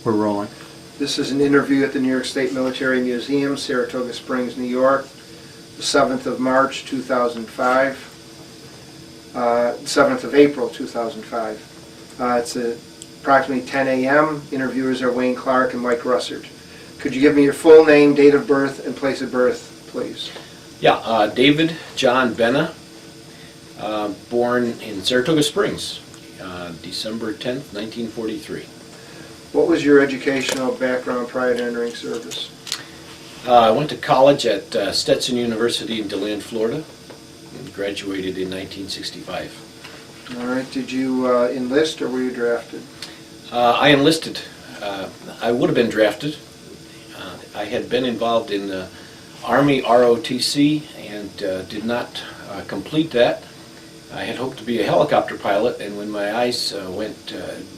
We're rolling. This is an interview at the New York State Military Museum, Saratoga Springs, New York, the 7th of March, 2005, 7th of April, 2005. It's approximately 10 a.m. Interviewers are Wayne Clark and Mike Russert. Could you give me your full name, date of birth, and place of birth, please? Yeah, David John Bena, born in Saratoga Springs, December 10th, 1943. What was your educational background prior to entering service? I went to college at Stetson University in DeLand, Florida, and graduated in 1965. All right. Did you enlist or were you drafted? I enlisted. I would have been drafted. I had been involved in the Army ROTC and did not complete that. I had hoped to be a helicopter pilot, and when my eyes went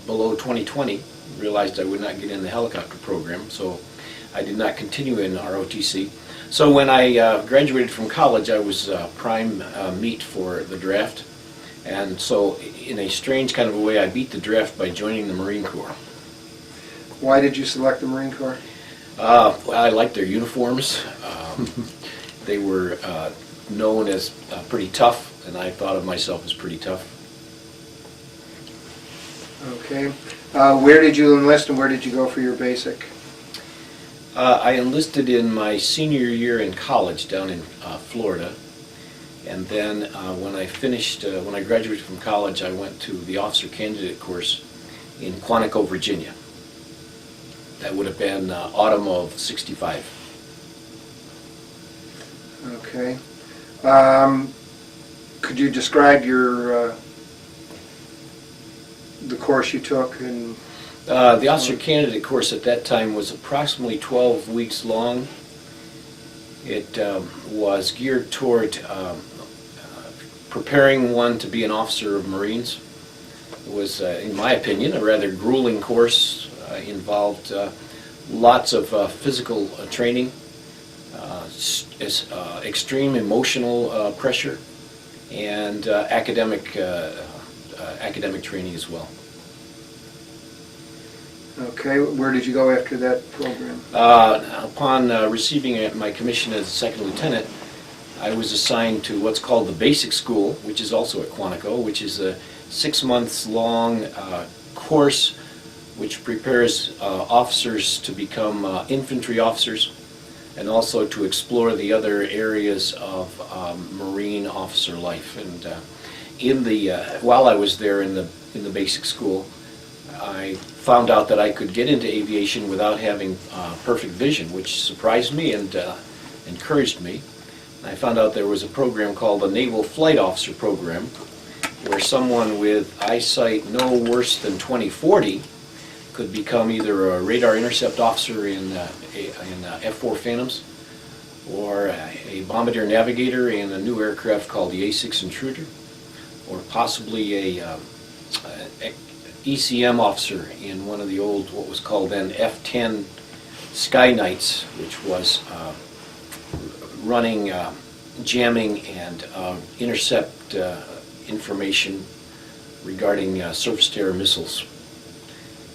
below 20/20, realized I would not get in the helicopter program, so I did not continue in ROTC. So when I graduated from college, I was prime meat for the draft, and so in a strange kind of a way, I beat the draft by joining the Marine Corps. Why did you select the Marine Corps? Well, I liked their uniforms. They were known as pretty tough, and I thought of myself as pretty tough. Okay. Where did you enlist and where did you go for your basic? I enlisted in my senior year in college down in Florida, and then when I graduated from college, I went to the officer candidate course in Quantico, Virginia. That would have been autumn of '65. Okay. Could you describe your the course you took? And the officer candidate course at that time was approximately 12 weeks long. It was geared toward preparing one to be an officer of Marines. It was, in my opinion, a rather grueling course. Involved lots of physical training, extreme emotional pressure, and academic training as well. Okay, where did you go after that program? Upon receiving my commission as a second lieutenant, I was assigned to what's called the basic school, which is also at Quantico, which is a 6 months long course which prepares officers to become infantry officers and also to explore the other areas of Marine officer life. And while I was there in the basic school, I found out that I could get into aviation without having perfect vision, which surprised me and encouraged me. I found out there was a program called the Naval Flight Officer Program, where someone with eyesight no worse than 20/40 could become either a radar intercept officer in F-4 Phantoms or a bombardier navigator in a new aircraft called the A-6 Intruder, or possibly a ECM officer in one of the old, what was called then F-10 Sky Knights, which was running jamming and intercept information regarding surface-to-air missiles.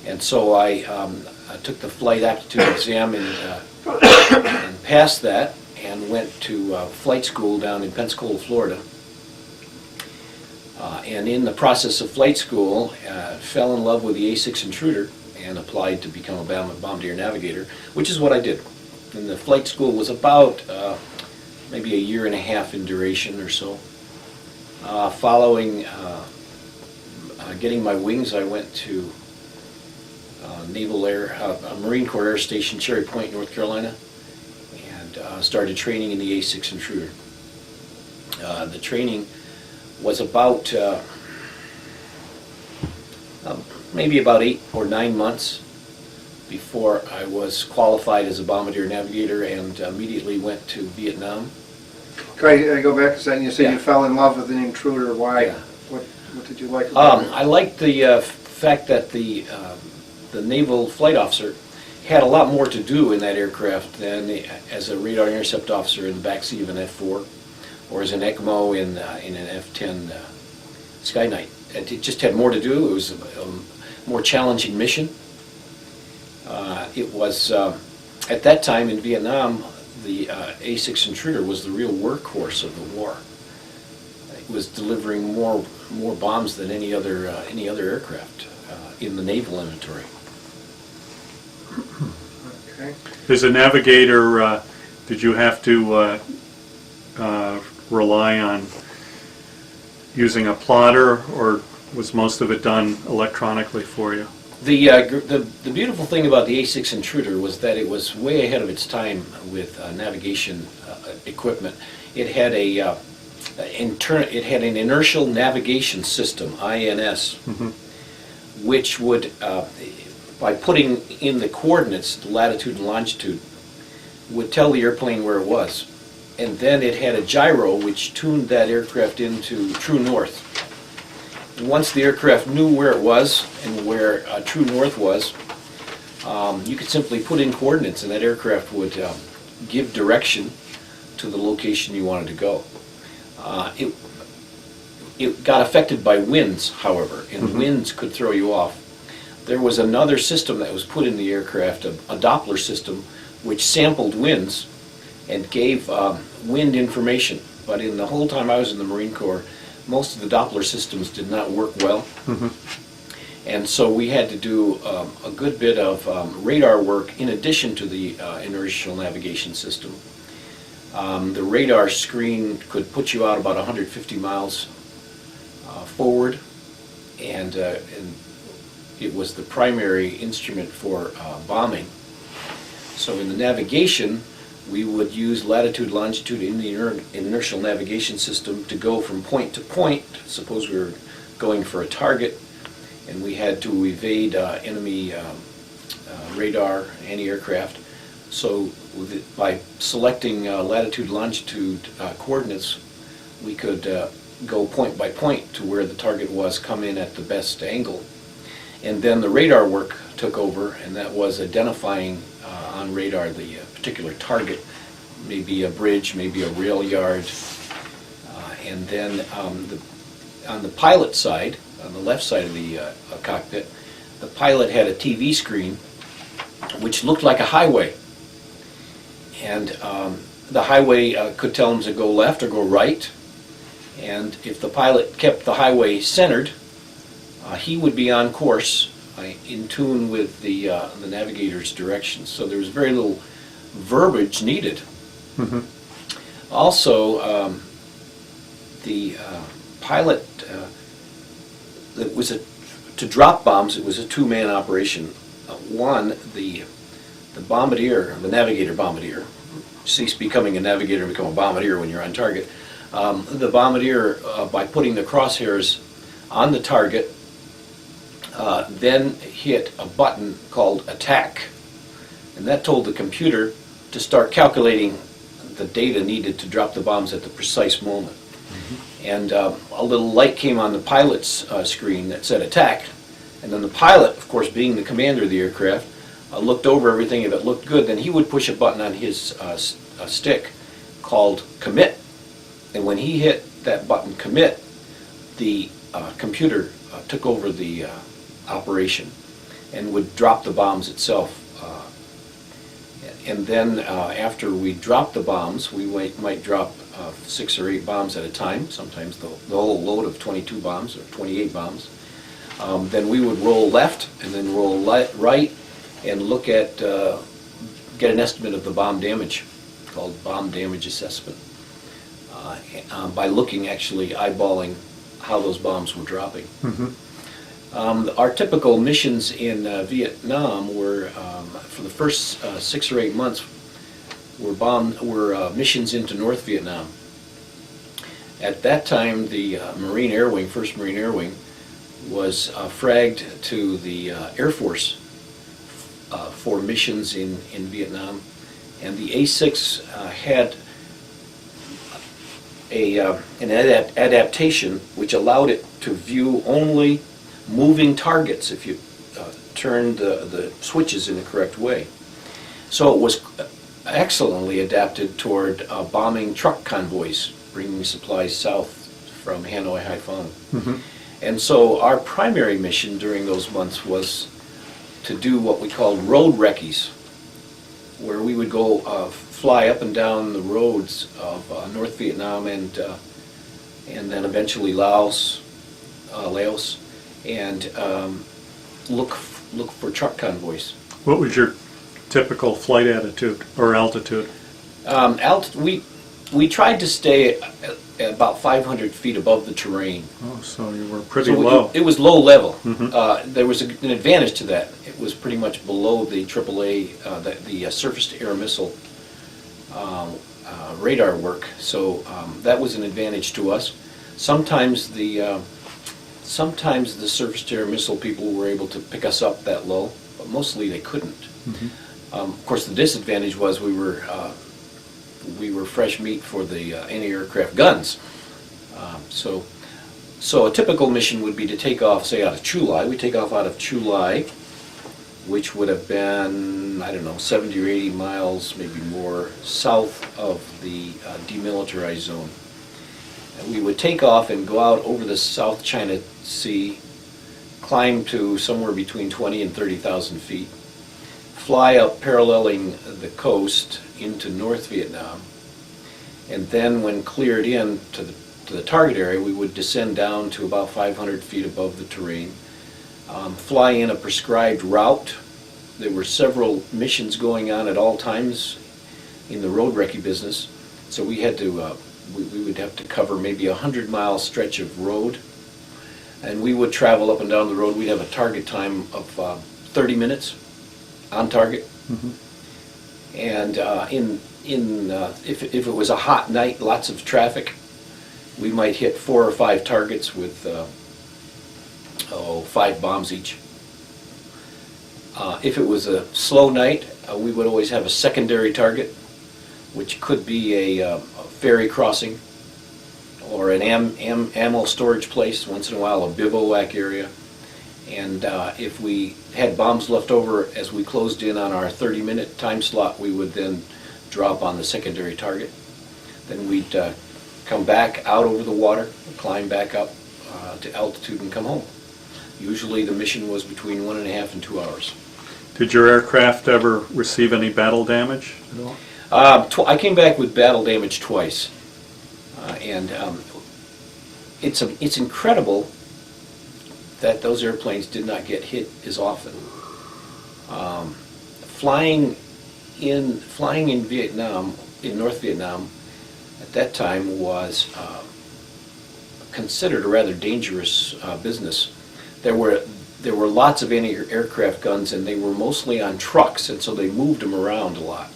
And so I took the flight aptitude exam and passed that, and went to flight school down in Pensacola, Florida. And in the process of flight school, fell in love with the A-6 Intruder and applied to become a bombardier navigator, which is what I did. And the flight school was about maybe a year and a half in duration or so. Following getting my wings, I went to Marine Corps Air Station, Cherry Point, North Carolina, and started training in the A-6 Intruder. The training was about maybe about 8 or 9 months before I was qualified as a bombardier navigator, and immediately went to Vietnam. Can I go back a second? You said Yeah. you fell in love with an Intruder. Why? Yeah. What did you like about it? I liked the fact that the naval flight officer had a lot more to do in that aircraft than as a radar intercept officer in the backseat of an F-4 or as an ECMO in an F-10 Sky Knight. It just had more to do. It was a more challenging mission. it was, at that time in Vietnam, the A6 Intruder was the real workhorse of the war. It was delivering more bombs than any other aircraft in the naval inventory. Okay. As a navigator, did you have to rely on using a plotter, or was most of it done electronically for you? The beautiful thing about the A6 Intruder was that it was way ahead of its time with navigation equipment. It had an inertial navigation system, INS, which would, by putting in the coordinates, the latitude and longitude, would tell the airplane where it was. And then it had a gyro which tuned that aircraft into true north. Once the aircraft knew where it was and where true north was, you could simply put in coordinates and that aircraft would give direction to the location you wanted to go. It got affected by winds, however, and winds could throw you off. There was another system that was put in the aircraft, a Doppler system, which sampled winds and gave wind information. But in the whole time I was in the Marine Corps, most of the Doppler systems did not work well. And so we had to do a good bit of radar work in addition to the inertial navigation system. The radar screen could put you out about 150 miles forward, and it was the primary instrument for bombing. So in the navigation, we would use latitude, longitude in the inertial navigation system to go from point to point. Suppose we were going for a target and we had to evade enemy radar, anti-aircraft. So by selecting latitude, longitude coordinates, we could go point by point to where the target was, come in at the best angle. And then the radar work took over, and that was identifying on radar the particular target, maybe a bridge, maybe a rail yard. And then on the pilot side, on the left side of the cockpit, the pilot had a TV screen which looked like a highway. And the highway could tell him to go left or go right. And if the pilot kept the highway centered, he would be on course, in tune with the navigator's directions. So there was very little verbiage needed. Also, the pilot, it was to drop bombs, it was a two-man operation. One, the bombardier, the navigator bombardier, cease becoming a navigator and become a bombardier when you're on target. The bombardier, by putting the crosshairs on the target, then hit a button called attack, and that told the computer to start calculating the data needed to drop the bombs at the precise moment. And a little light came on the pilot's screen that said attack, and then the pilot, of course being the commander of the aircraft, looked over everything. If it looked good, then he would push a button on his stick called commit, and when he hit that button commit, the computer took over the operation and would drop the bombs itself. And then after we dropped the bombs, we might drop 6 or 8 bombs at a time, sometimes the whole load of 22 bombs or 28 bombs. Then we would roll left and then roll right and look at, get an estimate of the bomb damage, called bomb damage assessment, by looking, actually eyeballing how those bombs were dropping. Our typical missions in Vietnam were, for the first 6 or 8 months, were missions into North Vietnam. At that time, the Marine Air Wing, 1st Marine Air Wing, was fragged to the Air Force for missions in Vietnam, and the A6 had an adaptation which allowed it to view only moving targets if you turned the switches in the correct way. So it was excellently adapted toward bombing truck convoys, bringing supplies south from Hanoi, Haiphong. And so our primary mission during those months was to do what we called road recce's, where we would go fly up and down the roads of North Vietnam and then eventually Laos, and look for truck convoys. What was your typical flight attitude or altitude? We tried to stay at about 500 feet above the terrain. Oh, so you were pretty So low. it was low level. Mhm. There was an advantage to that. It was pretty much below the AAA, the surface-to-air missile radar work. So that was an advantage to us. Sometimes the surface-to-air missile people were able to pick us up that low, but mostly they couldn't. Of course, the disadvantage was we were fresh meat for the anti-aircraft guns. So a typical mission would be to take off, say, out of Chu Lai. We take off out of Chu Lai, which would have been, I don't know, 70 or 80 miles, maybe more, south of the demilitarized zone. And we would take off and go out over the South China Sea, climb to somewhere between 20 and 30,000 feet, fly up paralleling the coast into North Vietnam, and then when cleared in to the target area, we would descend down to about 500 feet above the terrain, fly in a prescribed route. There were several missions going on at all times in the road recce business, so we had to we would have to cover maybe a 100-mile stretch of road, and we would travel up and down the road. We'd have a target time of 30 minutes on target. And if it was a hot night, lots of traffic, we might hit 4 or 5 targets with 5 bombs each. If it was a slow night, we would always have a secondary target, which could be a ferry crossing or an ammo storage place, once in a while a bivouac area. And if we had bombs left over as we closed in on our 30-minute time slot, we would then drop on the secondary target. Then we'd come back out over the water, climb back up to altitude and come home. Usually the mission was between 1.5 and 2 hours. Did your aircraft ever receive any battle damage at all? I came back with battle damage twice. And it's incredible that those airplanes did not get hit as often. Flying in Vietnam, in North Vietnam, at that time was considered a rather dangerous business. There were lots of anti-aircraft guns, and they were mostly on trucks, and so they moved them around a lot.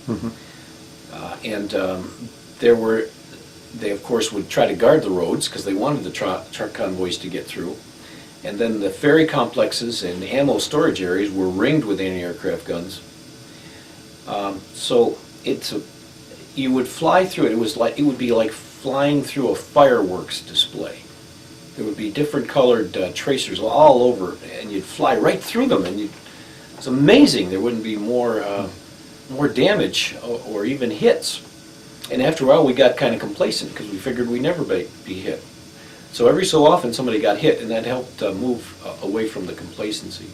They of course would try to guard the roads because they wanted the truck convoys to get through. And then the ferry complexes and ammo storage areas were ringed with anti-aircraft guns. So you would fly through it. It would be like flying through a fireworks display. There would be different colored tracers all over, and you'd fly right through them, and it's amazing. There wouldn't be more damage or even hits. And after a while, we got kind of complacent because we figured we'd never be hit. So every so often somebody got hit, and that helped move away from the complacency.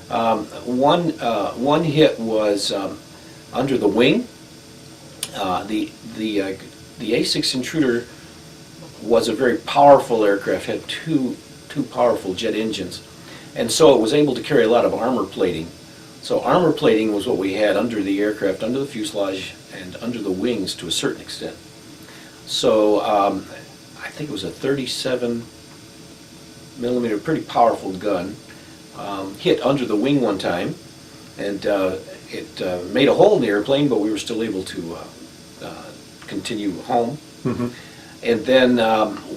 One hit was under the wing. The A6 Intruder was a very powerful aircraft, had two powerful jet engines, and so it was able to carry a lot of armor plating. So armor plating was what we had under the aircraft, under the fuselage, and under the wings to a certain extent. So I think it was a 37 millimeter, pretty powerful gun, hit under the wing one time, and it made a hole in the airplane, but we were still able to continue home. And then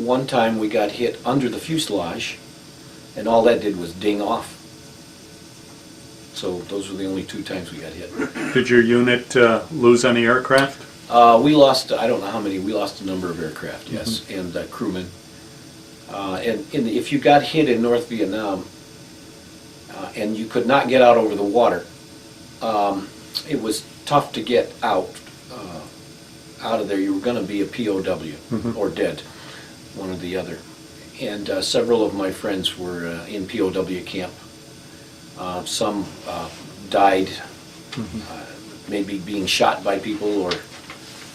one time we got hit under the fuselage, and all that did was ding off. So those were the only 2 times we got hit. Did your unit lose any aircraft? We lost, I don't know how many, we lost a number of aircraft, yes, and crewmen. And if you got hit in North Vietnam and you could not get out over the water, it was tough to get out of there. You were going to be a POW or dead, one or the other. And several of my friends were in POW camp Some died, maybe being shot by people, or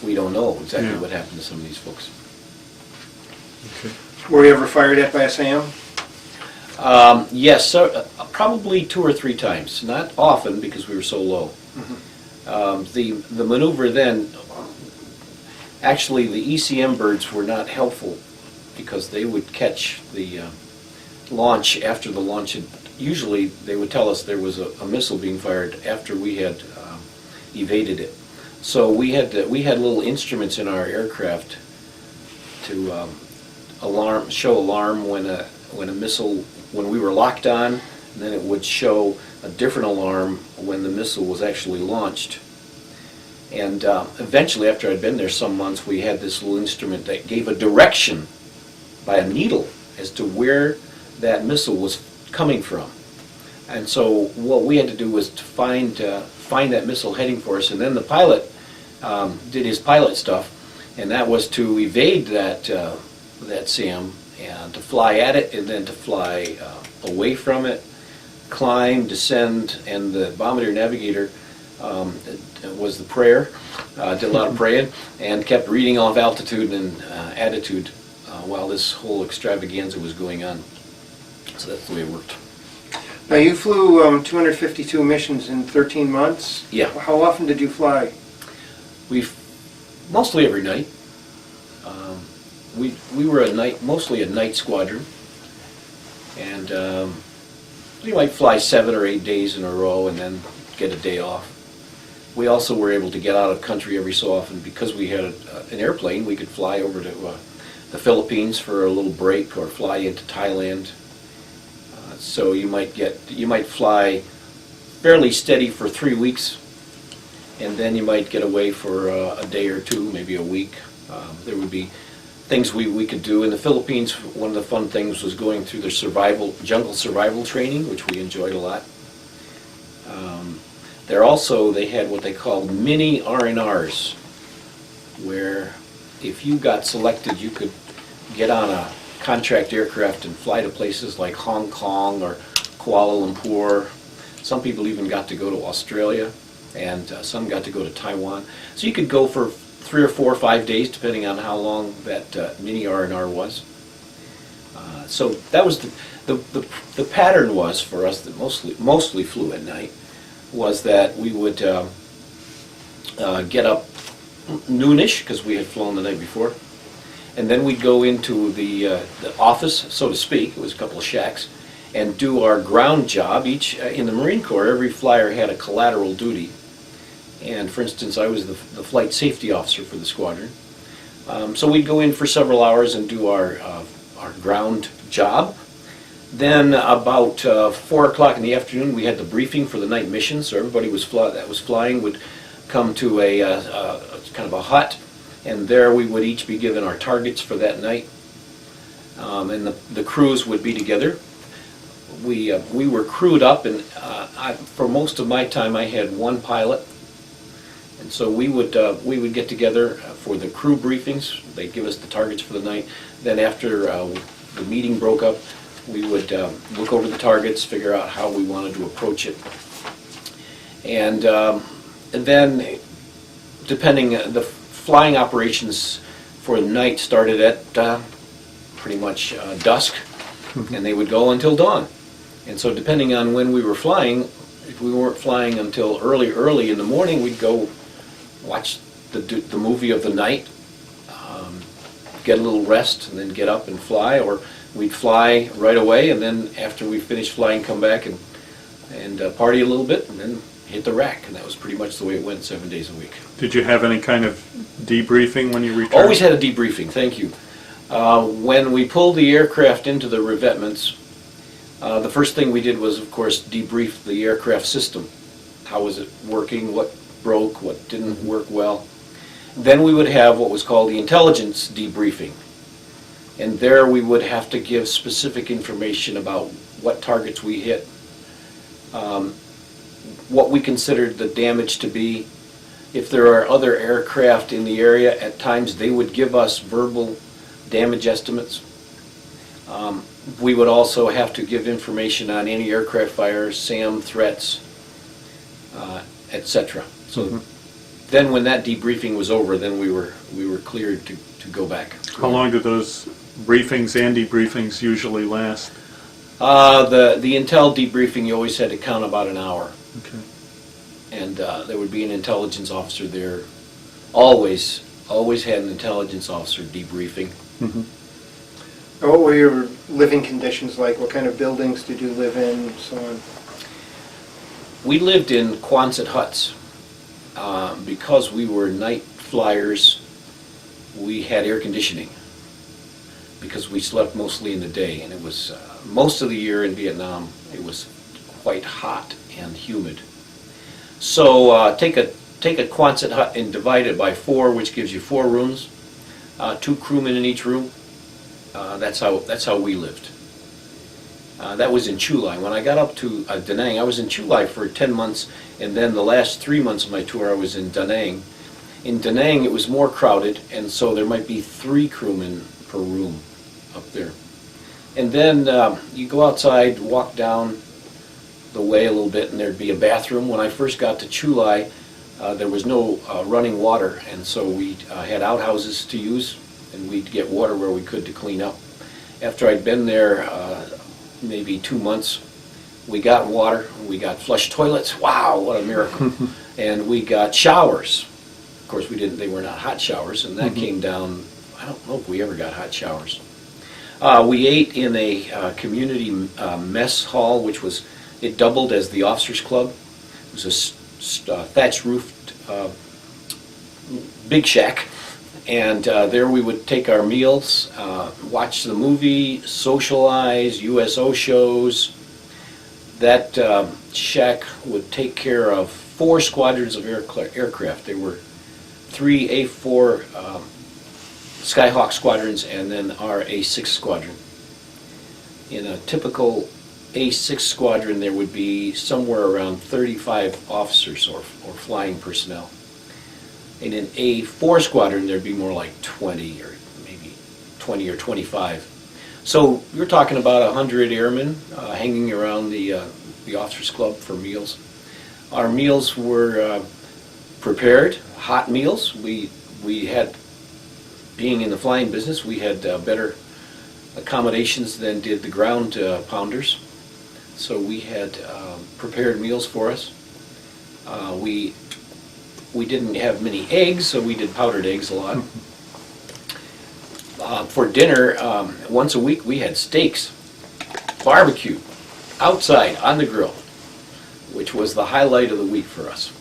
we don't know exactly Yeah. what happened to some of these folks. Okay. Were you ever fired at by a SAM? Yes, so, probably 2 or 3 times. Not often because we were so low. The maneuver then, actually the ECM birds were not helpful because they would catch the launch after the launch had, usually they would tell us there was a missile being fired after we had evaded it. So we had little instruments in our aircraft to show alarm when a missile, when we were locked on, and then it would show a different alarm when the missile was actually launched. And eventually, after I'd been there some months, we had this little instrument that gave a direction by a needle as to where that missile was coming from. And so what we had to do was to find that missile heading for us, and then the pilot did his pilot stuff, and that was to evade that SAM and to fly at it, and then to fly away from it, climb, descend, and the bombardier navigator was the prayer, did a lot of praying, and kept reading off altitude and attitude while this whole extravaganza was going on. So that's the way it worked. Now, you flew 252 missions in 13 months? Yeah. How often did you fly? Mostly every night. We were mostly a night squadron, and we might fly 7 or 8 days in a row and then get a day off. We also were able to get out of country every so often because we had an airplane. We could fly over to the Philippines for a little break, or fly into Thailand. So you might fly fairly steady for 3 weeks, and then you might get away for a day or two, maybe a week. There would be things we could do. In the Philippines, one of the fun things was going through their jungle survival training, which we enjoyed a lot. They had what they called mini R&Rs, where if you got selected, you could get on a contract aircraft and fly to places like Hong Kong or Kuala Lumpur. Some people even got to go to Australia, and some got to go to Taiwan. So you could go for 3 or 4 or 5 days, depending on how long that mini R&R was. So that was the pattern was for us that mostly flew at night, was that we would get up noonish because we had flown the night before, and then we'd go into the office, so to speak. It was a couple of shacks, and do our ground job. In the Marine Corps, every flyer had a collateral duty. And for instance, I was the flight safety officer for the squadron. So we'd go in for several hours and do our ground job. Then about 4 o'clock in the afternoon, we had the briefing for the night mission. So everybody that was flying would come to a kind of a hut, and there we would each be given our targets for that night. And the crews would be together. We were crewed up, and for most of my time, I had one pilot. And so we would get together for the crew briefings. They'd give us the targets for the night. Then after the meeting broke up, we would look over the targets, figure out how we wanted to approach it. And then, depending, the flying operations for the night started at pretty much dusk, and they would go until dawn. And so depending on when we were flying, if we weren't flying until early in the morning, we'd go watch the movie of the night, get a little rest, and then get up and fly, or we'd fly right away, and then after we finished flying, come back and party a little bit, and then hit the rack. And that was pretty much the way it went 7 days a week. Did you have any kind of debriefing when you returned? Always had a debriefing, thank you. When we pulled the aircraft into the revetments, the first thing we did was, of course, debrief the aircraft system. How was it working? What broke? What didn't work well? Then we would have what was called the intelligence debriefing. And there we would have to give specific information about what targets we hit, what we considered the damage to be. If there are other aircraft in the area, at times they would give us verbal damage estimates. We would also have to give information on any aircraft fires, SAM threats, etc. So then when that debriefing was over, then we were cleared to go back. How long do those briefings and debriefings usually last? The intel debriefing, you always had to count about an hour. Okay. And there would be an intelligence officer there. Always had an intelligence officer debriefing. What were your living conditions like? What kind of buildings did you live in, so on? We lived in Quonset huts. Because we were night flyers, we had air conditioning because we slept mostly in the day, and it was most of the year in Vietnam it was quite hot and humid. So take a Quonset hut and divide it by 4, which gives you 4 rooms, 2 crewmen in each room. That's how we lived. That was in Chu Lai. When I got up to Danang, I was in Chu Lai for 10 months, and then the last 3 months of my tour I was in Danang. In Danang it was more crowded, and so there might be 3 crewmen per room up there. And then you go outside, walk down the way a little bit, and there'd be a bathroom. When I first got to Chu Lai, there was no running water, and so we had outhouses to use, and we'd get water where we could to clean up. After I'd been there maybe 2 months, we got water, we got flush toilets. Wow, what a miracle. And we got showers. Of course, they were not hot showers, and that came down, I don't know if we ever got hot showers. We ate in a community mess hall, it doubled as the officers' club. It was a thatch roofed big shack. And there we would take our meals, watch the movie, socialize, USO shows. That shack would take care of 4 squadrons of aircraft. There were 3 A4 Skyhawk squadrons and then our A6 squadron. In a typical A6 squadron, there would be somewhere around 35 officers or flying personnel. In an A4 squadron, there'd be more like 20 or maybe 20 or 25. So you're talking about 100 airmen hanging around the officers' club for meals. Our meals were prepared, hot meals. We had, being in the flying business, we had better accommodations than did the ground pounders. So we had prepared meals for us. We didn't have many eggs, so we did powdered eggs a lot. For dinner, once a week, we had steaks, barbecue, outside on the grill, which was the highlight of the week for us.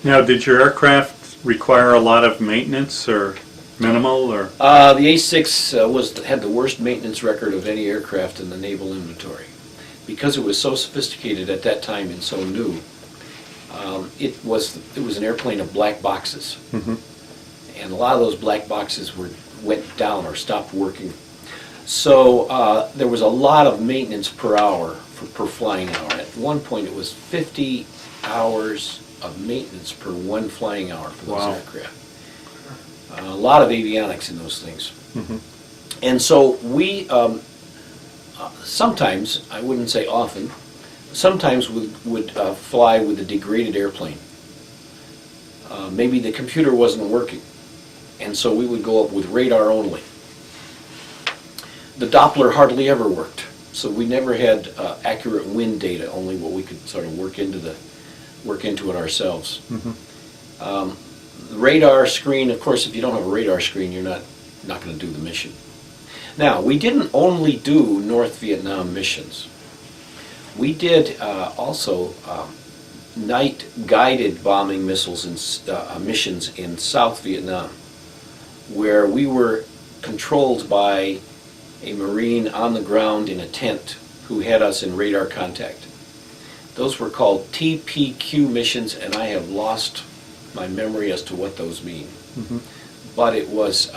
Now, did your aircraft require a lot of maintenance or minimal, or? The A6 had the worst maintenance record of any aircraft in the naval inventory. Because it was so sophisticated at that time and so new, it was an airplane of black boxes. And a lot of those black boxes went down or stopped working. So there was a lot of maintenance per hour, per flying hour. At one point it was 50 hours of maintenance per 1 flying hour for those aircraft. A lot of avionics in those things. And so we sometimes, I wouldn't say often, sometimes would fly with a degraded airplane. Maybe the computer wasn't working, and so we would go up with radar only. The Doppler hardly ever worked, so we never had accurate wind data, only what we could sort of work into it ourselves. The radar screen, of course, if you don't have a radar screen, you're not going to do the mission. Now, we didn't only do North Vietnam missions. We did also night guided bombing missiles and missions in South Vietnam, where we were controlled by a Marine on the ground in a tent who had us in radar contact. Those were called TPQ missions, and I have lost my memory as to what those mean. But it was,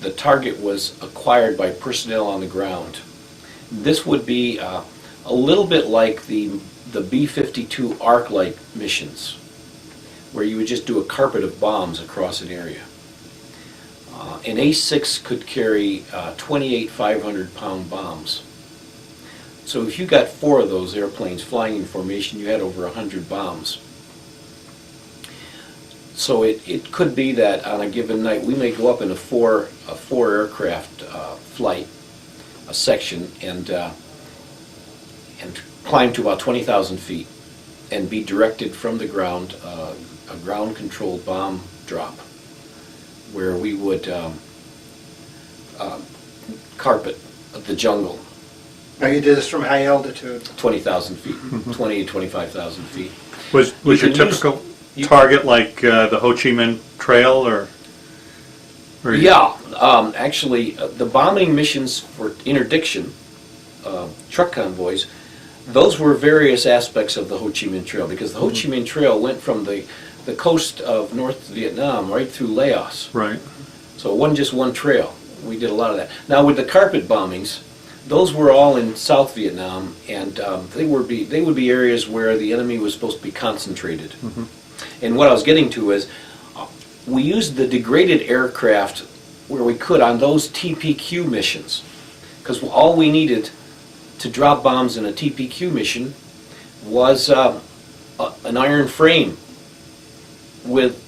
the target was acquired by personnel on the ground. This would be a little bit like the B-52 arc-light missions, where you would just do a carpet of bombs across an area. An A6 could carry 28 500-pound bombs. So if you got 4 of those airplanes flying in formation, you had over 100 bombs. So it could be that on a given night we may go up in a four aircraft flight, a section, and climb to about 20,000 feet and be directed from the ground, a ground-controlled bomb drop, where we would carpet the jungle. Now, you did this from high altitude. 20,000 feet, 20 to 25,000 feet. Was You your can use- typical you- target like the Ho Chi Minh Trail, or you- Yeah, actually, the bombing missions for interdiction, truck convoys, those were various aspects of the Ho Chi Minh Trail, because the Ho Chi Minh Trail went from the coast of North Vietnam right through Laos. Right. So it wasn't just one trail. We did a lot of that. Now with the carpet bombings, those were all in South Vietnam, and they would be areas where the enemy was supposed to be concentrated. And what I was getting to is, we used the degraded aircraft where we could on those TPQ missions, because all we needed to drop bombs in a TPQ mission was an iron frame with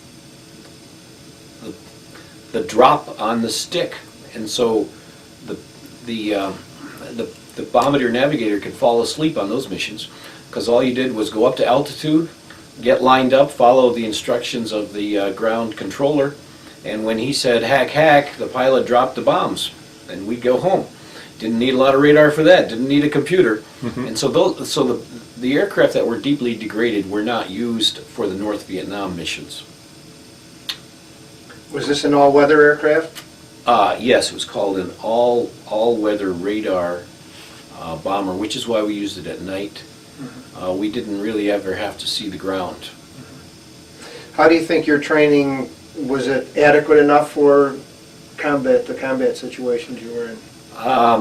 the drop on the stick, and so the bombardier navigator could fall asleep on those missions, because all you did was go up to altitude, get lined up, follow the instructions of the ground controller, and when he said hack hack, the pilot dropped the bombs, and we'd go home. Didn't need a lot of radar for that, didn't need a computer. And so the aircraft that were deeply degraded were not used for the North Vietnam missions. Was this an all-weather aircraft? Yes, it was called an all-weather radar bomber, which is why we used it at night. We didn't really ever have to see the ground. How do you think your training, was it adequate enough for the combat situations you were in?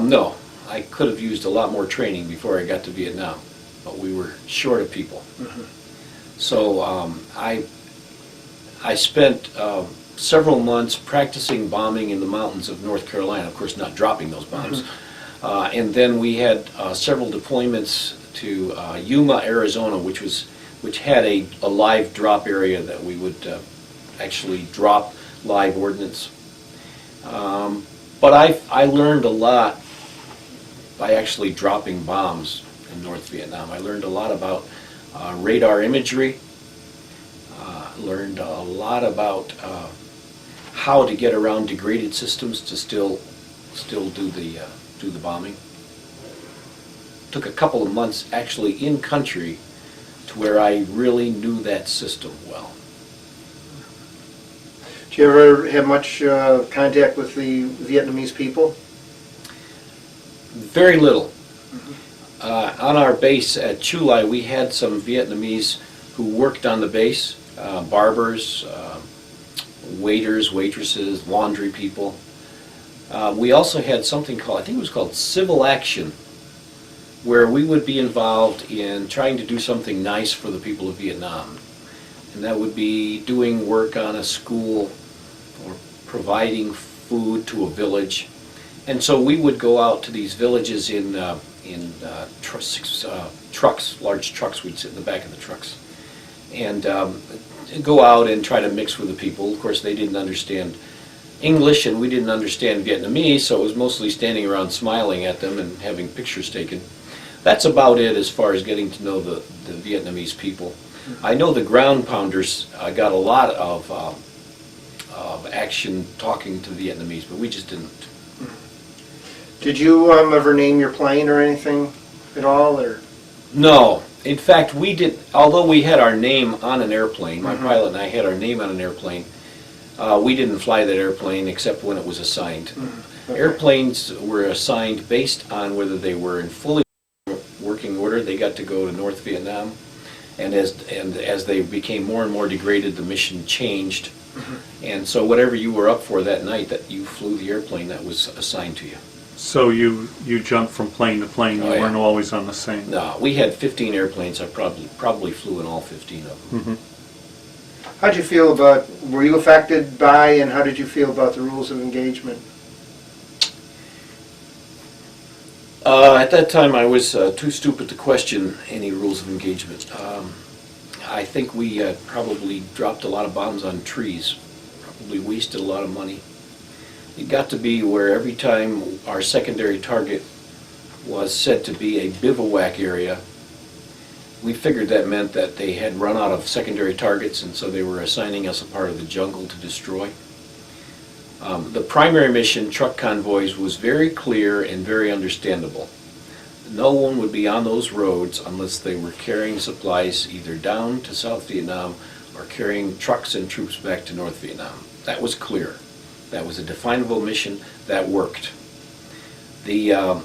No, I could have used a lot more training before I got to Vietnam, but we were short of people. So I spent several months practicing bombing in the mountains of North Carolina, of course not dropping those bombs. And then we had several deployments to Yuma, Arizona, which had a live drop area that we would actually drop live ordnance. But I learned a lot by actually dropping bombs in North Vietnam. I learned a lot about radar imagery, learned a lot about how to get around degraded systems to still do the bombing. Took a couple of months actually in country to where I really knew that system well. Did you ever have much contact with the Vietnamese people? Very little. On our base at Chu Lai, we had some Vietnamese who worked on the base, barbers, waiters, waitresses, laundry people. We also had something called, I think it was called civil action, where we would be involved in trying to do something nice for the people of Vietnam. And that would be doing work on a school or providing food to a village. And so we would go out to these villages in trucks, large trucks. We'd sit in the back of the trucks and go out and try to mix with the people. Of course, they didn't understand English and we didn't understand Vietnamese, so it was mostly standing around smiling at them and having pictures taken. That's about it as far as getting to know the Vietnamese people. I know the ground pounders got a lot of action talking to the Vietnamese, but we just didn't. Did you ever name your plane or anything at all, or? No. In fact, we did, although we had our name on an airplane, my pilot and I had our name on an airplane, we didn't fly that airplane except when it was assigned. Okay. Airplanes were assigned based on whether they were in fully working order. They got to go to North Vietnam, and as they became more and more degraded, the mission changed. And so whatever you were up for that night, that you flew the airplane that was assigned to you. So you jumped from plane to plane. You Oh, yeah. weren't always on the same. No, we had 15 airplanes. I probably flew in all 15 of them. How'd you feel about, were you affected by, and how did you feel about the rules of engagement? At that time, I was too stupid to question any rules of engagement. I think we probably dropped a lot of bombs on trees, probably wasted a lot of money. It got to be where every time our secondary target was said to be a bivouac area, we figured that meant that they had run out of secondary targets, and so they were assigning us a part of the jungle to destroy. The primary mission, truck convoys, was very clear and very understandable. No one would be on those roads unless they were carrying supplies either down to South Vietnam or carrying trucks and troops back to North Vietnam. That was clear. That was a definable mission that worked. The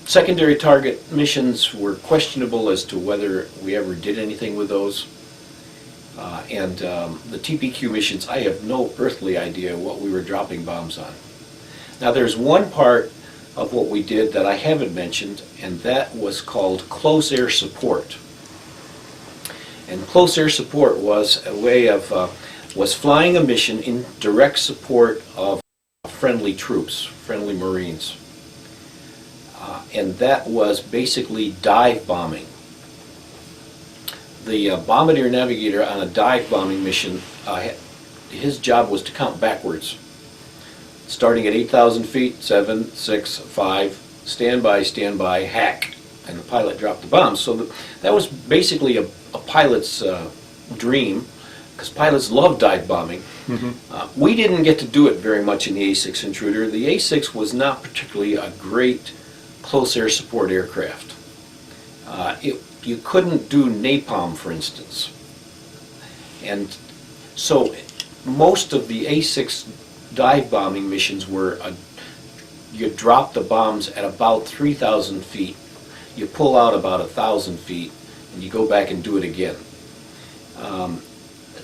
secondary target missions were questionable as to whether we ever did anything with those. And the TPQ missions, I have no earthly idea what we were dropping bombs on. Now there's one part of what we did that I haven't mentioned, and that was called close air support. And close air support was a way of, was flying a mission in direct support of friendly troops, friendly Marines. And that was basically dive bombing. The bombardier navigator on a dive bombing mission, his job was to count backwards. Starting at 8,000 feet, 7, 6, 5, stand by, hack, and the pilot dropped the bomb. So that was basically a pilot's dream, because pilots love dive bombing. Mm-hmm. We didn't get to do it very much in the A-6 Intruder. The A-6 was not particularly a great close air support aircraft. You couldn't do napalm, for instance. And so most of the A-6 dive bombing missions were, you drop the bombs at about 3,000 feet, you pull out about 1,000 feet, and you go back and do it again.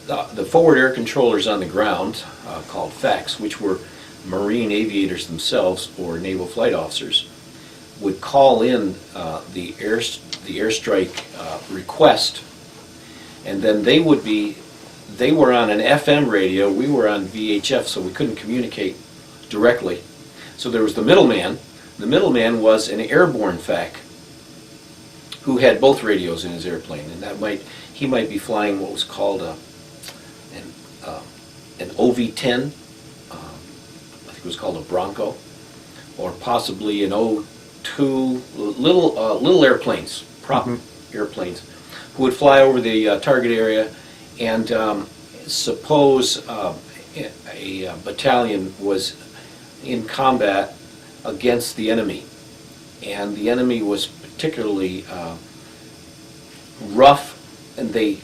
The forward air controllers on the ground, called FACs, which were Marine aviators themselves or naval flight officers, would call in the airstrike request, and then they were on an FM radio, we were on VHF, so we couldn't communicate directly. So there was the middleman. The middleman was an airborne FAC who had both radios in his airplane, and he might be flying what was called an OV-10, I think it was called a Bronco, or possibly an O2, little airplanes, prop airplanes, who would fly over the target area, and suppose a battalion was in combat against the enemy, and the enemy was particularly rough, and the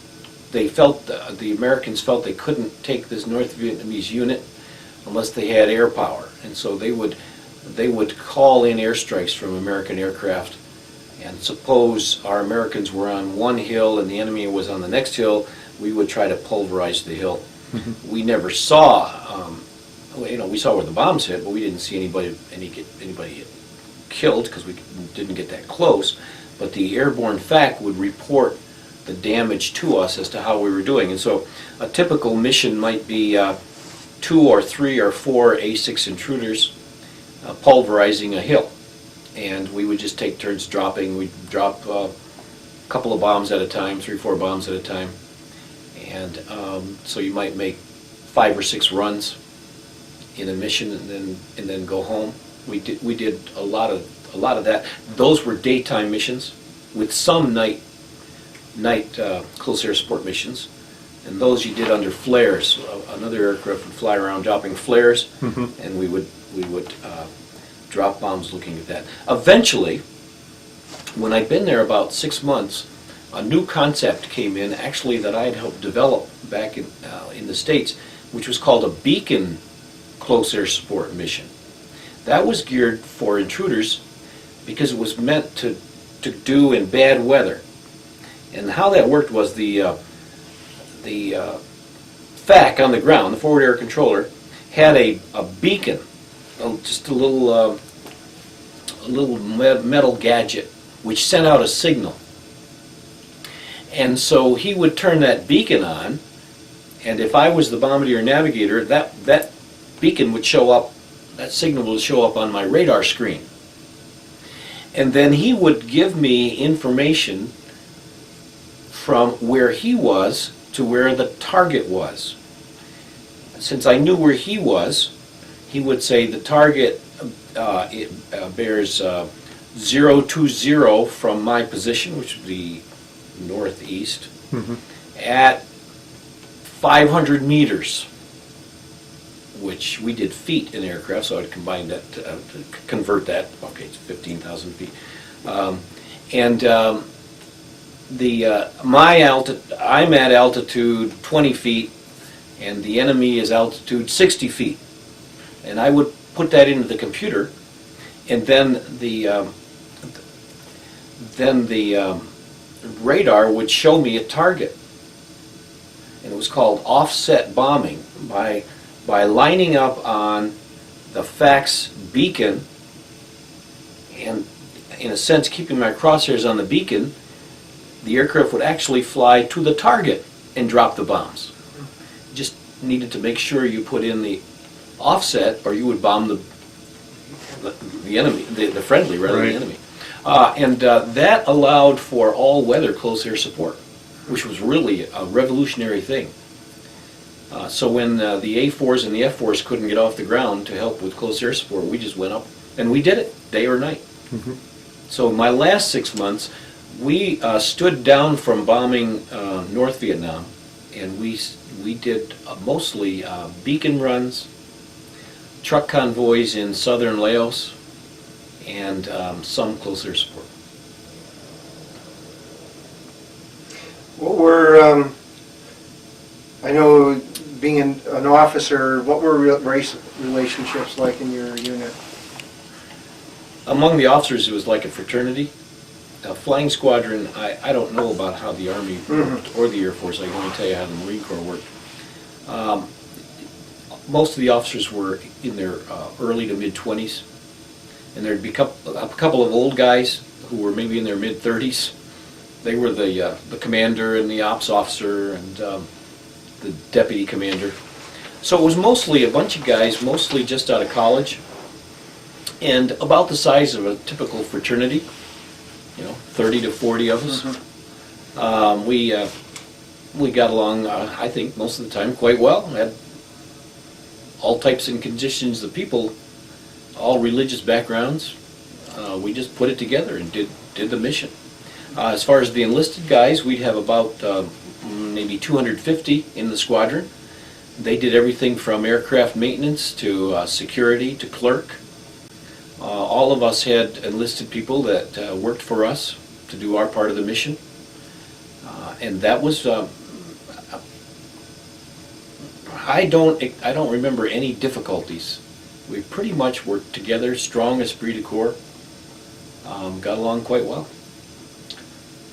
Americans felt they couldn't take this North Vietnamese unit unless they had air power, and so they would call in airstrikes from American aircraft. And suppose our Americans were on one hill and the enemy was on the next hill, we would try to pulverize the hill. Mm-hmm. We never saw, we saw where the bombs hit, but we didn't see anybody killed because we didn't get that close. But the airborne FAC would report the damage to us as to how we were doing. And so a typical mission might be 2 or 3 or 4 A-6 Intruders pulverizing a hill. And we would just take turns dropping. We'd drop a couple of bombs at a time, 3 or 4 bombs at a time. And so you might make 5 or 6 runs in a mission and then go home. We did a lot of that. Those were daytime missions with some night close air support missions, and those you did under flares. Another aircraft would fly around dropping flares, mm-hmm. and we would drop bombs looking at that. Eventually, when I'd been there about 6 months, a new concept came in, actually, that I had helped develop back in the States, which was called a beacon close air support mission. That was geared for intruders because it was meant to do in bad weather. And how that worked was the FAC on the ground, the forward air controller, had a beacon, just a little metal gadget, which sent out a signal. And so he would turn that beacon on, And if I was the bombardier navigator, that beacon would show up, that signal would show up on my radar screen. And then he would give me information from where he was to where the target was. Since I knew where he was, he would say the target bears 020 from my position, which would be northeast, at 500 meters, which we did feet in aircraft, so I'd combine that, to convert that. Okay, it's 15,000 feet. I'm at altitude 20 feet, and the enemy is altitude 60 feet. And I would put that into the computer, and then the radar would show me a target. And it was called offset bombing, by lining up on the fax beacon and, in a sense, keeping my crosshairs on the beacon. The aircraft would actually fly to the target and drop the bombs. Just needed to make sure you put in the offset, or you would bomb the enemy, the friendly rather than the enemy. That allowed for all-weather close air support, which was really a revolutionary thing. So when the A4s and the F4s couldn't get off the ground to help with close air support, we just went up and we did it, day or night. So in my last 6 months, we stood down from bombing North Vietnam, and we did mostly beacon runs, truck convoys in southern Laos, and some close air support. What were, I know being an officer, what were race relationships like in your unit? Among the officers, it was like a fraternity. Flying squadron, I don't know about how the Army worked or the Air Force. I can only tell you how the Marine Corps worked. Most of the officers were in their early to mid-20s, and there'd be a couple of old guys who were maybe in their mid-30s. They were the commander and the ops officer and the deputy commander. So it was mostly a bunch of guys, mostly just out of college, and about the size of a typical fraternity. 30 to 40 of us. We got along, I think, most of the time quite well. Had all types and conditions of people, all religious backgrounds. We just put it together and did the mission. As far as the enlisted guys, we'd have about maybe 250 in the squadron. They did everything from aircraft maintenance to security to clerk. All of us had enlisted people that worked for us to do our part of the mission, and that was. I don't remember any difficulties. We pretty much worked together, strong esprit de corps. Got along quite well.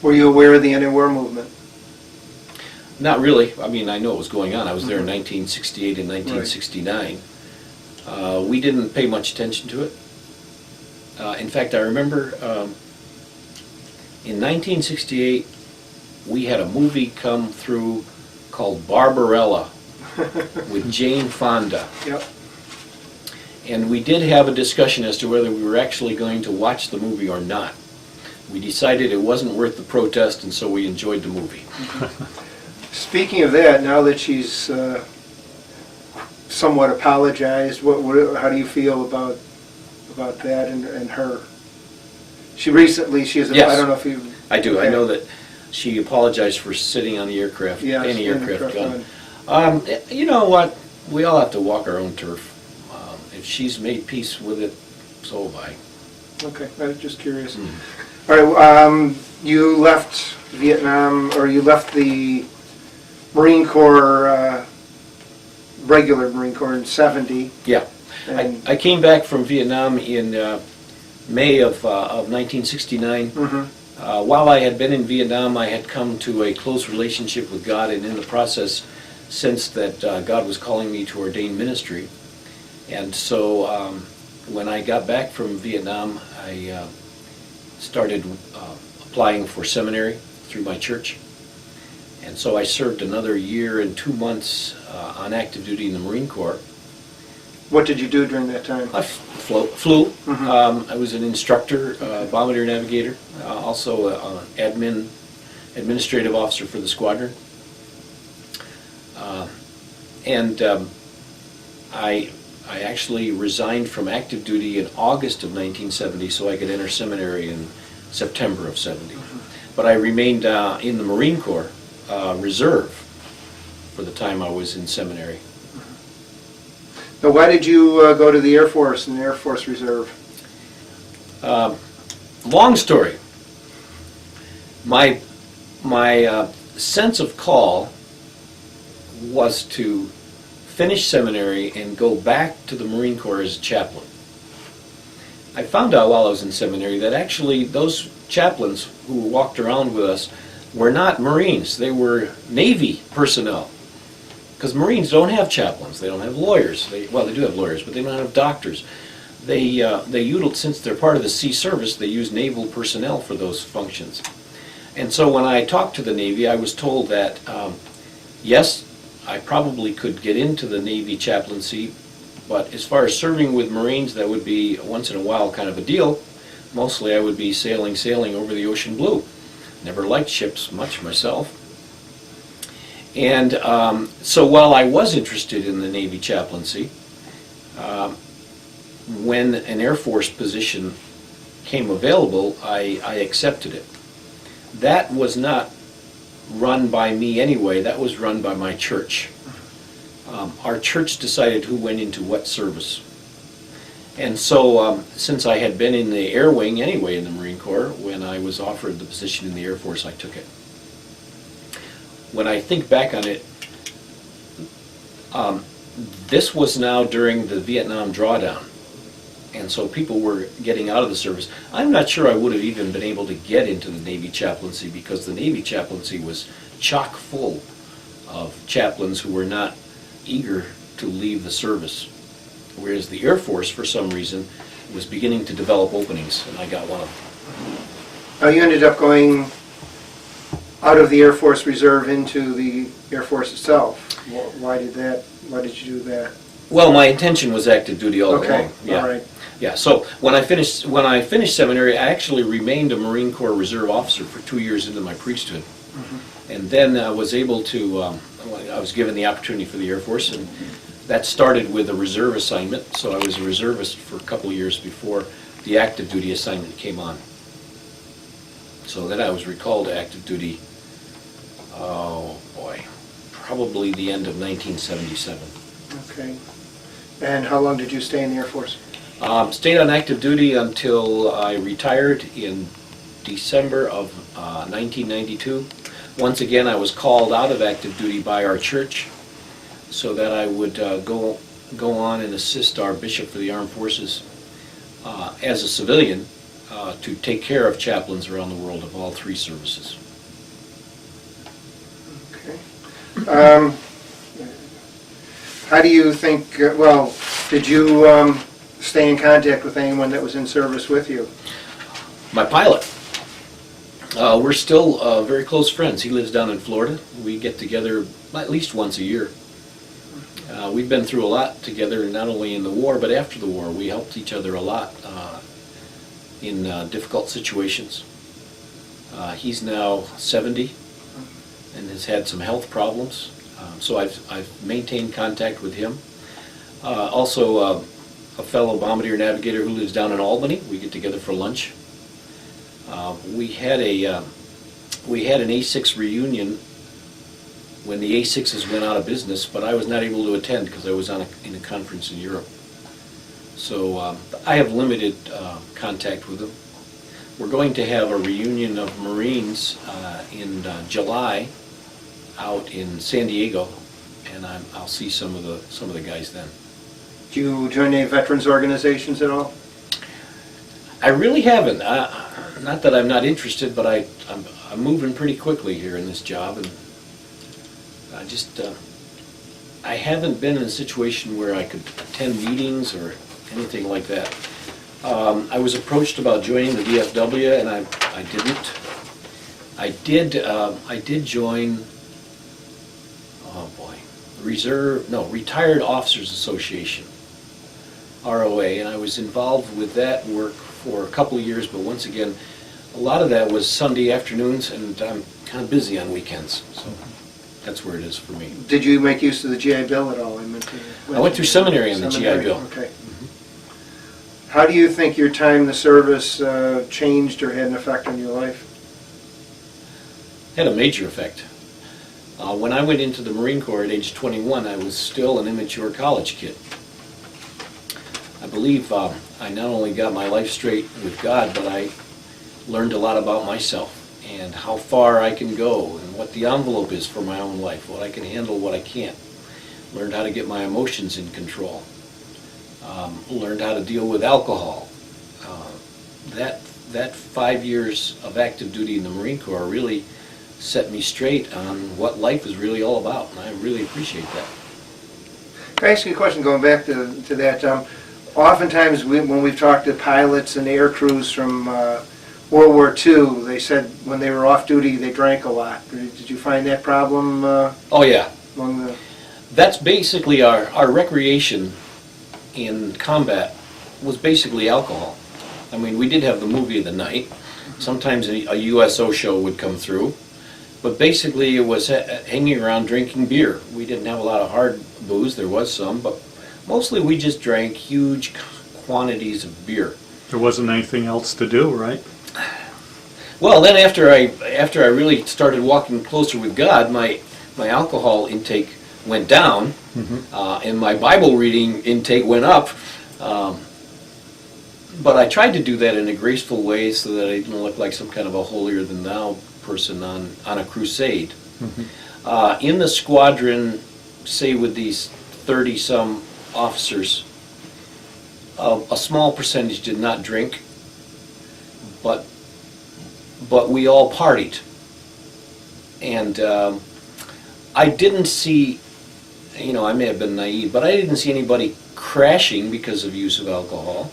Were you aware of the anti-war movement? Not really. I mean, I know what was going on. I was there in 1968 and 1969. Right. We didn't pay much attention to it. In fact, I remember in 1968, we had a movie come through called Barbarella with Jane Fonda. Yep. And we did have a discussion as to whether we were actually going to watch the movie or not. We decided it wasn't worth the protest, and so we enjoyed the movie. Speaking of that, now that she's somewhat apologized, how do you feel about that and her? She recently, yes. I don't know if you... I do. Okay. I know that she apologized for sitting on the aircraft, yes, any aircraft gun. You know what? We all have to walk our own turf. If she's made peace with it, so have I. Okay, I was just curious. All right, you left Vietnam, or you left the Marine Corps, regular Marine Corps in '70. Yeah. I came back from Vietnam in May of 1969. While I had been in Vietnam, I had come to a close relationship with God, and in the process sensed that God was calling me to ordain ministry. And so when I got back from Vietnam, I started applying for seminary through my church. And so I served another year and 2 months on active duty in the Marine Corps. What did you do during that time? I flew. Mhm. I was an instructor, bombardier navigator, also an administrative officer for the squadron. And I actually resigned from active duty in August of 1970 so I could enter seminary in September of 70. But I remained in the Marine Corps Reserve for the time I was in seminary. Now, why did you go to the Air Force and the Air Force Reserve? Long story. My sense of call was to finish seminary and go back to the Marine Corps as a chaplain. I found out while I was in seminary that actually those chaplains who walked around with us were not Marines. They were Navy personnel. Because Marines don't have chaplains. They don't have lawyers. Well, they do have lawyers, but they don't have doctors. They utilize, since they're part of the sea service, they use naval personnel for those functions. And so when I talked to the Navy, I was told that, yes, I probably could get into the Navy chaplaincy, but as far as serving with Marines, that would be once in a while kind of a deal. Mostly I would be sailing over the ocean blue. Never liked ships much myself. And so while I was interested in the Navy chaplaincy, when an Air Force position came available, I accepted it. That was not run by me anyway, that was run by my church. Our church decided who went into what service. And so since I had been in the Air Wing anyway in the Marine Corps, when I was offered the position in the Air Force, I took it. When I think back on it, this was now during the Vietnam drawdown. And so people were getting out of the service. I'm not sure I would have even been able to get into the Navy chaplaincy because the Navy chaplaincy was chock full of chaplains who were not eager to leave the service. Whereas the Air Force, for some reason, was beginning to develop openings, and I got one of them. Now, you ended up going out of the Air Force Reserve into the Air Force itself. Why did you do that? Well, my intention was active duty all Okay, along. Yeah. all right. Yeah. So when I finished seminary, I actually remained a Marine Corps Reserve officer for 2 years into my priesthood, and then I was able to. I was given the opportunity for the Air Force, and that started with a reserve assignment. So I was a reservist for a couple of years before the active duty assignment came on. So then I was recalled to active duty. Oh boy, probably the end of 1977. Okay. And how long did you stay in the Air Force? Stayed on active duty until I retired in December of 1992. Once again, I was called out of active duty by our church so that I would go on and assist our Bishop for the Armed Forces as a civilian to take care of chaplains around the world of all three services. Okay. How do you think, did you stay in contact with anyone that was in service with you? My pilot. We're still very close friends. He lives down in Florida. We get together at least once a year. We've been through a lot together, not only in the war, but after the war. We helped each other a lot in difficult situations. He's now 70 and has had some health problems. So I've maintained contact with him. Also, a fellow bombardier navigator who lives down in Albany. We get together for lunch. We had an A6 reunion when the A6s went out of business, but I was not able to attend because I was in a conference in Europe. So I have limited contact with them. We're going to have a reunion of Marines in July out in San Diego, and I'll see some of the guys then. Do you join any veterans organizations at all? I really haven't. Not that I'm not interested, but I'm moving pretty quickly here in this job, and I haven't been in a situation where I could attend meetings or anything like that. I was approached about joining the VFW, and I didn't. I did join Retired Officers Association, ROA, and I was involved with that work for a couple of years, but once again, a lot of that was Sunday afternoons, and I'm kind of busy on weekends, so that's where it is for me. Did you make use of the GI Bill at all? I went through seminary on the GI Bill. Okay. How do you think your time in the service changed or had an effect on your life? Had a major effect. When I went into the Marine Corps at age 21, I was still an immature college kid. I believe I not only got my life straight with God, but I learned a lot about myself and how far I can go and what the envelope is for my own life, what I can handle, what I can't. Learned how to get my emotions in control. Learned how to deal with alcohol. That 5 years of active duty in the Marine Corps really set me straight on what life is really all about, and I really appreciate that. Can I ask you a question going back to that? Oftentimes when we've talked to pilots and air crews from World War II, they said when they were off duty they drank a lot. Did you find that problem Oh yeah. among the... That's basically our recreation in combat was basically alcohol. I mean, we did have the movie of the night. Sometimes a USO show would come through. But basically it was hanging around drinking beer. We didn't have a lot of hard booze, there was some, but mostly we just drank huge quantities of beer. There wasn't anything else to do, right? Well, then after I really started walking closer with God, my alcohol intake went down, and my Bible reading intake went up. But I tried to do that in a graceful way so that I didn't look like some kind of a holier-than-thou person on a crusade. In the squadron, say with these 30-some officers, a small percentage did not drink, but we all partied. And I didn't see, I may have been naive, but I didn't see anybody crashing because of use of alcohol.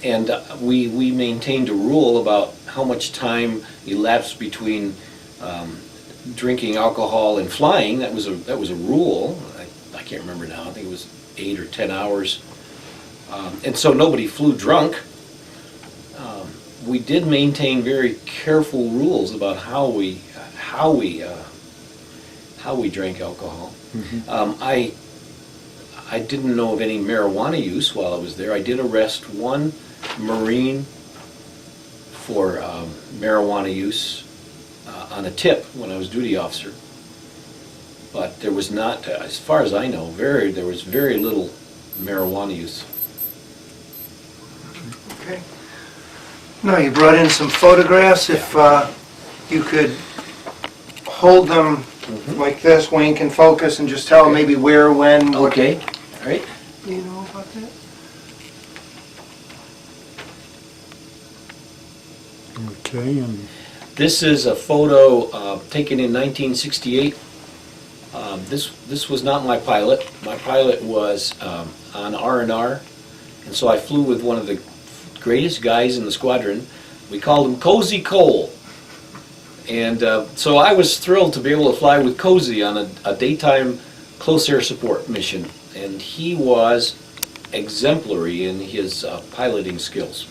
And we maintained a rule about how much time elapsed between drinking alcohol and flying. That was a rule. I can't remember now. I think it was 8 or 10 hours. And so nobody flew drunk. We did maintain very careful rules about how we drank alcohol. I didn't know of any marijuana use while I was there. I did arrest one Marine for marijuana use on a tip when I was duty officer. But there was not, as far as I know, there was very little marijuana use. Okay. No, you brought in some photographs. If you could hold them like this, Wayne can focus and just tell maybe where, when, what. Okay, all right. Do you know about that? Okay, and This is a photo taken in 1968. This was not my pilot. My pilot was on R&R, and so I flew with one of the greatest guys in the squadron. We called him Cozy Cole. And so I was thrilled to be able to fly with Cozy on a daytime close air support mission. And he was exemplary in his piloting skills.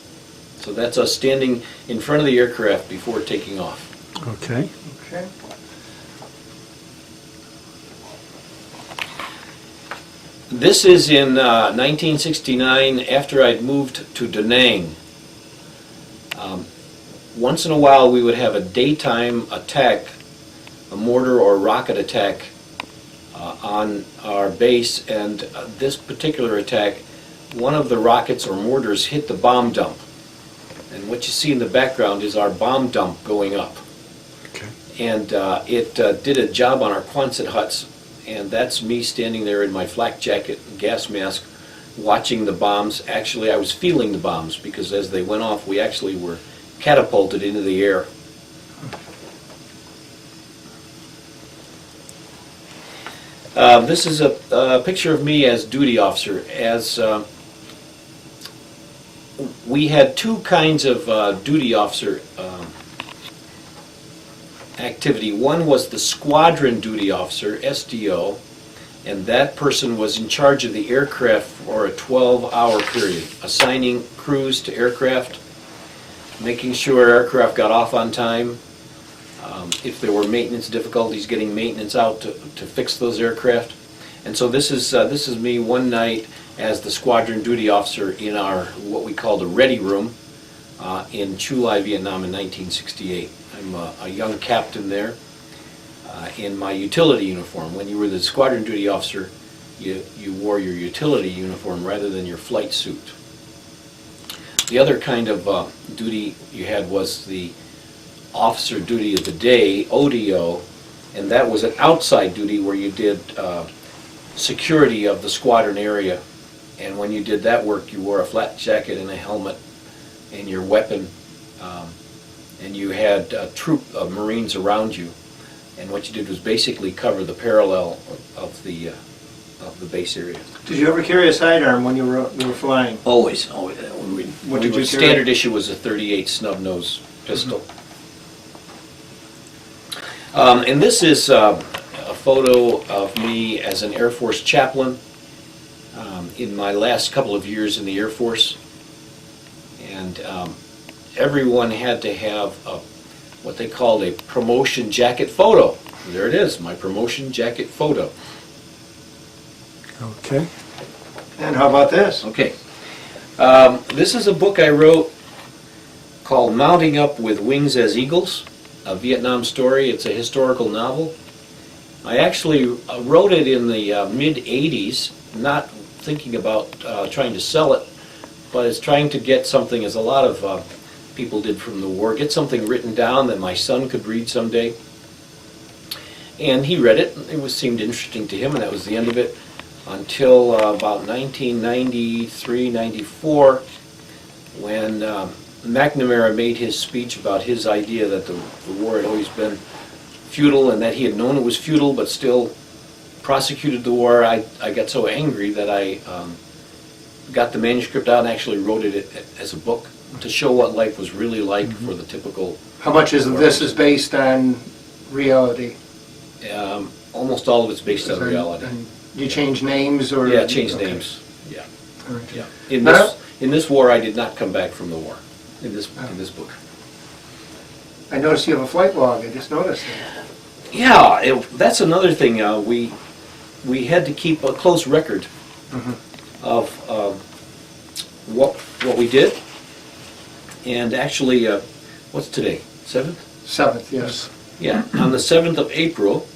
So that's us standing in front of the aircraft before taking off. okay. Okay. This is in 1969 after I'd moved to Danang. Once in a while we would have a daytime attack, a mortar or rocket attack on our base, and this particular attack, one of the rockets or mortars hit the bomb dump. And what you see in the background is our bomb dump going up. Okay. And it did a job on our Quonset huts, and that's me standing there in my flak jacket and gas mask watching the bombs. Actually, I was feeling the bombs because as they went off, we actually were catapulted into the air. This is a picture of me as duty officer. As we had two kinds of duty officer activity. One was the squadron duty officer, SDO, And that person was in charge of the aircraft for a 12-hour period, assigning crews to aircraft, making sure aircraft got off on time. If there were maintenance difficulties, getting maintenance out to fix those aircraft. And so this is me one night as the squadron duty officer in our, what we called a ready room in Chu Lai, Vietnam in 1968. I'm a young captain there in my utility uniform. When you were the squadron duty officer, you wore your utility uniform rather than your flight suit. The other kind of duty you had was the officer duty of the day, ODO, and that was an outside duty where you did security of the squadron area. And when you did that work, you wore a flat jacket and a helmet and your weapon, and you had a troop of Marines around you. And what you did was basically cover the parallel of the base area. Did you ever carry a sidearm when you were flying? Always. What did you carry? Standard issue was a .38 snub nose pistol. And this is a photo of me as an Air Force chaplain in my last couple of years in the Air Force. And everyone had to have what they called a promotion jacket photo. There it is, my promotion jacket photo. Okay. And how about this? Okay. This is a book I wrote called Mounting Up with Wings as Eagles, a Vietnam story. It's a historical novel. I actually wrote it in the mid-'80s, not thinking about trying to sell it, but as trying to get something, as a lot of people did from the war, get something written down that my son could read someday. And he read it. It seemed interesting to him, and that was the end of it until about 1993, 94, when McNamara made his speech about his idea that the war had always been futile and that he had known it was futile but still prosecuted the war. I got so angry that I got the manuscript out and actually wrote it as a book to show what life was really like for the typical... How much of this is based on reality? Almost all of it's based on reality. And you change names or? Yeah, changed Okay. names. Yeah. All right. Yeah. In this war, I did not come back from the war. In this book. I noticed you have a flight log. I just noticed that. Yeah, that's another thing. We had to keep a close record of what we did. And actually, what's today? 7th? 7th, yes. Yeah, on the 7th of April.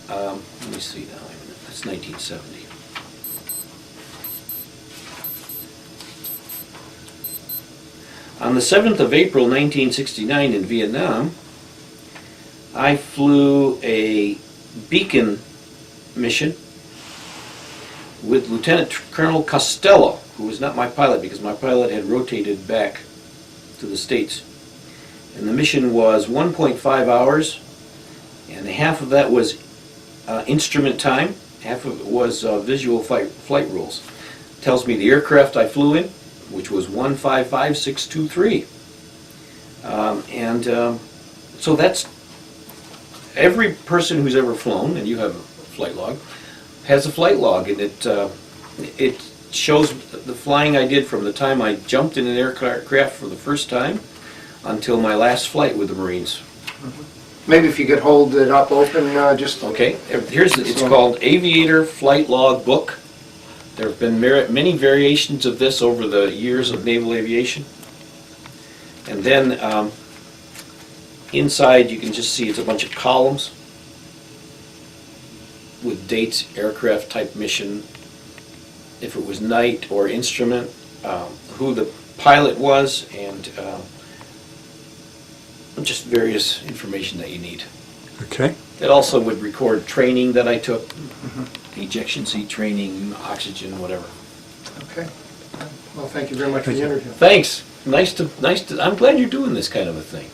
Let me see now. That's 1970. On the 7th of April 1969 in Vietnam, I flew a beacon mission with Lieutenant Colonel Costello, who was not my pilot because my pilot had rotated back to the States. And the mission was 1.5 hours, and half of that was instrument time, half of it was visual flight rules. Tells me the aircraft I flew in, which was 155623. So that's, every person who's ever flown, and you have a flight log, has a flight log, and it shows the flying I did from the time I jumped in an aircraft for the first time until my last flight with the Marines. Maybe if you could hold it up open, just... Okay, it's called Aviator Flight Log Book. There have been many variations of this over the years of naval aviation. And then inside you can just see it's a bunch of columns with dates, aircraft type mission, if it was night or instrument, who the pilot was, and just various information that you need. Okay. It also would record training that I took, ejection seat training, oxygen, whatever. Okay. Well, thank you very much for the interview. Thanks. Nice to. I'm glad you're doing this kind of a thing.